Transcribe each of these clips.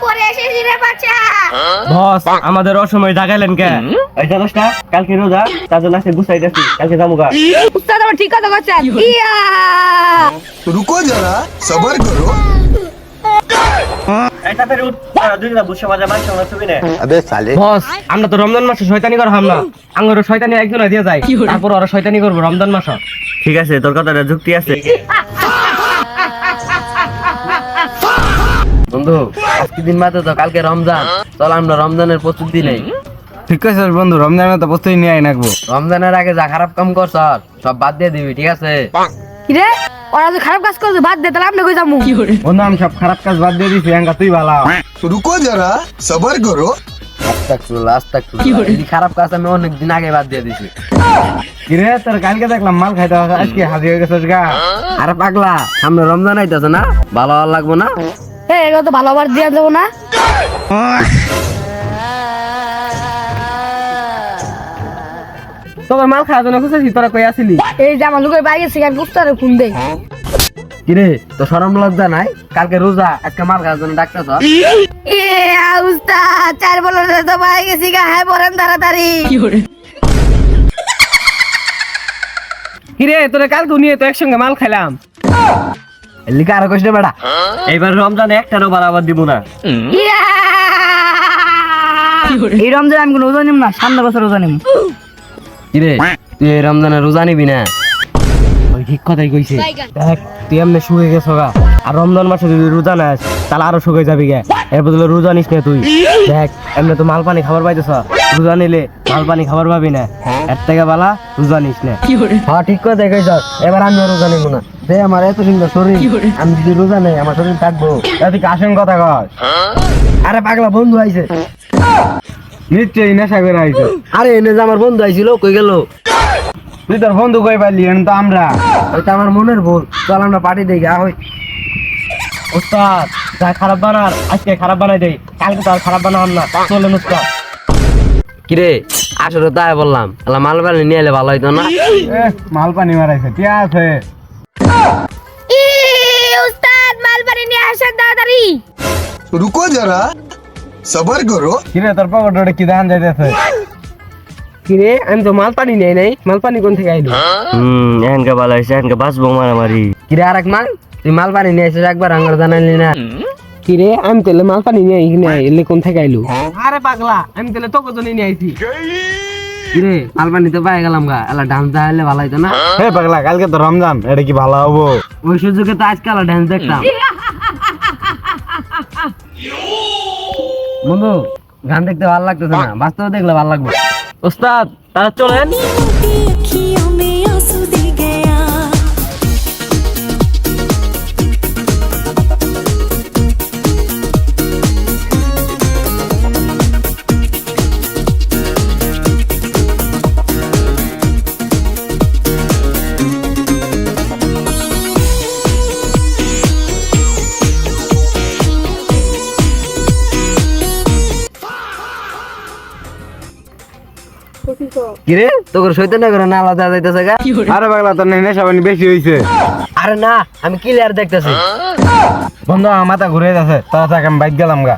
পরে এসেছি রে বাচ্চা। বস আমাদের অসময় ডাকাইলেন কে? এই জানোসটা কালকে রোজা তার জন্য আজকে গুছাইতেছি, কালকে যামুগা। উস্তাদ আমার ঠিক কথা বলছেন। ইয়া रुको जरा सबर करो। এটা ফের দুইটা বুঝে মজা মাইছ না তুমি না। अबे साले বস আমরা তো রমজান মাসে শয়তানি করহাম না, আঙ্গর শয়তানি একজন দিয়ে যায়, তারপর ওরা শয়তানি করব রমজান মাস। ঠিক আছে তোর কথাটা যুক্তি আছে। বন্ধু আজকে দিন মাত্র তো, কালকে রমজান, চল আমরা রমজানের প্রস্তুতি নেই। ঠিক আছে বন্ধু, রমজানের তো প্রস্তুতি নিয়ে নাকবো। রমজানের আগে যা খারাপ কাম করছ সব বাদ দিয়ে দিবি, ঠিক আছে? কি রে ওরা যে খারাপ কাজ করছে বাদ দে, তাহলে আমরা কই যামু? বন্ধু আমি সব খারাপ কাজ বাদ দিয়ে দিছি, এঙ্গা তুই ভালো। रुको जरा सबर करो। আস্তাগফিরুল্লাহ। এই খারাপ কাজ আমি অনেক দিন আগে বাদ দিয়ে দিছি। কিরে তোর কালকে দেখলাম মাল খাইতে হবে, আজকে হাজির হয়ে গেছিস গা। আরে পাগলা, সামনে রমজান আইতাছে না, ভালো আর লাগবো না? এগুলো তো ভালো আবার দিয়ে দেবো না। তোর মাল খাওয়ার জন্য খুঁজেছি, তোরা কই আসিলি? এই যে আমার লোকের বাইরে সিগারেট উস্তাদের ফোন দেই। কিরে তো শরম লজ্জা নাই? কালকে রোজা, আজকে মাল খাওয়ার জন্য ডাকতেছ? উস্তাদ 4 বছর তো বাইরে গেছি গা, হ্যাঁ পড়েন তাড়াতাড়ি। কিরে তোরা কালকে নিয়ে তো একসঙ্গে মাল খাইলাম। লিখা আরো কষ্ট বেড়া। এইবার রমজানে একটারও বাড়াবার দিব না। ইয়া! এই রমজান আমি কোনো রোজা নিম না, সামনে বছর রোজা নিম। কিরে তুই এই রমজানে রোজা নিবি না? ওই ঠিক কথাই কইছে। দেখ তুই এমনি শুয়ে গেছো গা, আর রমজান মাসে যদি রোজা নাস তাহলে আরো শুয়ে যাবি গে। এর বদলে রোজা নিস না তুই। দেখ এমনি তো মাল পানি খাবার পাইতেছ, রোজা নিলে মাল পানি খাবার পাবি না, এর থেকে বালা রোজা নিস না। হ্যাঁ ঠিক কথা কইছ। এবার আমি রোজা নিব না। দে আমার এত সুন্দর শরীর, আমি যদি রোজা নেই আমার শরীর থাকবো? তুই কাশেন কথা কস? আরে পাগলা, বন্ধু আইছে। নিশ্চয়ই নেশা করে আইছে। আরে এনে যে আমার বন্ধু আইছিল, কই গেল? তুই তোর বন্ধু কই পাইলি? এখন তো আমরা। ওইটা আমার মনের ভুল, চল আমরা পার্টি দেই গা। হই ওস্তাদ যা খারাপ বানার আজকে খারাপ বানাই দেই, কালকে তো আর খারাপ বানাম না। চলেন ওস্তাদ। কিরে আসলে তাই বললাম, আলা মাল পানি নিয়ে এলে ভালো হইতো না? মাল পানি মারাইছে, ঠিক আছে। উস্তাদ মালবাড়ি নিয়ে আসেন তাড়াতাড়ি। रुको जरा सबर करो। কিরে তোর পকেটে কি ধান যাইতেছে? কিরে আমি তো মাল পানি নেই নাই, মাল পানি কোন থেকে আইলো? এনকে ভালো হয়েছে, এনকে বাঁচবো মারামারি। কিরে আরেক মাল, তুই মাল পানি নিয়ে এসে একবার আঙ্গার জানাইলি না? কিরে আমি তাহলে মাল পানি নিয়ে এখানে এলে কোন থেকে আইলো? আরে পাগলা আমি তাহলে তোকে জন্য নিয়ে আইছি। কিরে মাল পানি তো পাই গেলাম গা, এলা ডান্স দেখাইলে ভালো হইতো না? হে পাগলা, কালকে তো রমজান, এটা কি ভালো হবো? ওই সুযোগে তো আজকাল ডান্স দেখতাম। বন্ধু গান দেখতে ভালো লাগতেছে না, বাস্তবে দেখলে ভালো লাগবে। ওস্তাদ তারা চলেন। अखियों में आंसू दे गया কিরে তোর শৈতান করে না আলাদা যাইতেছে গা? আরে পাগলা তোর নেশা পানি বেশি হয়েছে। আরে না, আমি ক্লিয়ার দেখতেছি। বন্ধু আমার মাথা ঘুরে যাচ্ছে, তাড়াতাড়ি আমি বাইক গেলাম গা।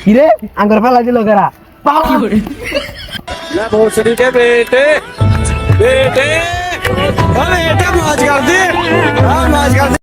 কিরে আঙ্গুর ফেলা দিল কেরা? বেটে বেটে, মাছ কাট দে, মাছ কাট দে।